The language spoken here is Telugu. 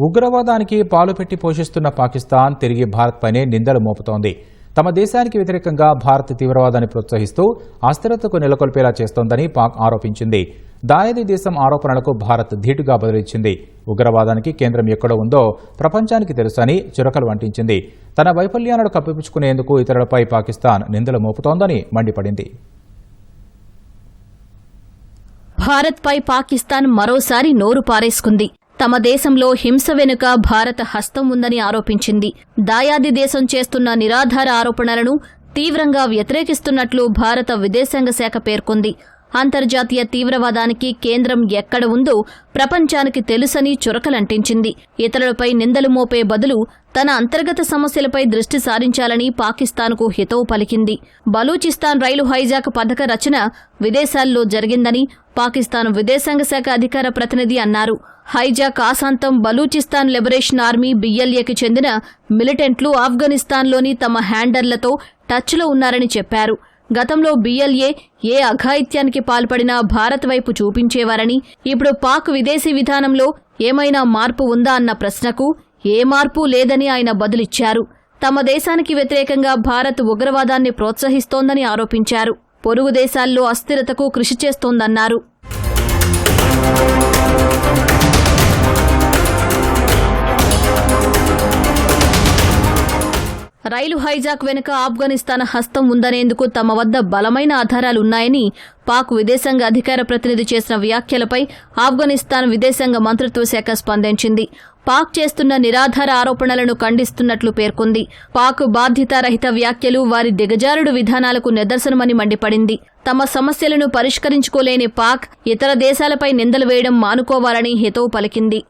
ఉగ్రవాదానికి పాలు పెట్టి పోషిస్తున్న పాకిస్తాన్ తిరిగి భారత్పైనే నిందలు మోపుతోంది. తమ దేశానికి వ్యతిరేకంగా భారత్ తీవ్రవాదాన్ని ప్రోత్సహిస్తూ అస్థిరతకు నెలకొల్పేలా చేస్తోందని పాక్ ఆరోపించింది. దాయాది దేశం ఆరోపణలకు భారత్ ధీటుగా బదులిచ్చింది. ఉగ్రవాదానికి కేంద్రం ఎక్కడ ఉందో ప్రపంచానికి తెలుసని చురకలు అంటించింది. తన వైఫల్యాలను కప్పిపుచ్చుకునేందుకు ఇతరులపై పాకిస్తాన్ నిందలు మోపుతోందని మండిపడింది. భారత్పై పాకిస్తాన్ మరోసారి నోరు పారేసుకుంది. తమ దేశంలో హింస వెనుక భారత హస్తం ఉందని ఆరోపించింది. దాయాది దేశం చేస్తున్న నిరాధార ఆరోపణలను తీవ్రంగా వ్యతిరేకిస్తున్నట్లు భారత విదేశాంగ శాఖ పేర్కొంది. అంతర్జాతీయ తీవ్రవాదానికి కేంద్రం ఎక్కడ ఉందో ప్రపంచానికి తెలుసని చురకలంటించింది. ఇతరులపై నిందలు మోపే బదులు తన అంతర్గత సమస్యలపై దృష్టి సారించాలని పాకిస్తాన్కు హితవు పలికింది. బలూచిస్తాన్ రైలు హైజాక్ పథక రచన విదేశాల్లో జరిగిందని పాకిస్తాన్ విదేశాంగ శాఖ అధికార ప్రతినిధి అన్నారు. హైజాక్ ఆశాంతం బలూచిస్తాన్ లిబరేషన్ ఆర్మీ BLAకి చెందిన మిలిటెంట్లు ఆఫ్ఘనిస్తాన్లోని తమ హ్యాండర్లతో టచ్లో ఉన్నారని చెప్పారు. గతంలో BLA ఏ అఘాయిత్యానికి పాల్పడినా భారత్ వైపు చూపించేవారని, ఇప్పుడు పాక్ విదేశీ విధానంలో ఏమైనా మార్పు ఉందా అన్న ప్రశ్నకు ఏ మార్పు లేదని ఆయన బదులిచ్చారు. తమ దేశానికి వ్యతిరేకంగా భారత్ ఉగ్రవాదాన్ని ప్రోత్సహిస్తోందని ఆరోపించారు. పొరుగు దేశాల్లో అస్థిరతకు కృషి చేస్తోందన్నారు. రైలు హైజాక్ వెనుక ఆఫ్ఘనిస్తాన్ హస్తం ఉందనేందుకు తమ వద్ద బలమైన ఆధారాలున్నాయని పాక్ విదేశాంగ అధికార ప్రతినిధి చేసిన వ్యాఖ్యలపై ఆఫ్ఘనిస్తాన్ విదేశాంగ మంత్రిత్వ శాఖ స్పందించింది. పాక్ చేస్తున్న నిరాధార ఆరోపణలను ఖండిస్తున్నట్లు పేర్కొంది. పాక్ బాధ్యతారహిత వ్యాఖ్యలు వారి దిగజారుడు విధానాలకు నిదర్శనమని మండిపడింది. తమ సమస్యలను పరిష్కరించుకోలేని పాక్ ఇతర దేశాలపై నిందలు వేయడం మానుకోవాలని హితవు పలికింది.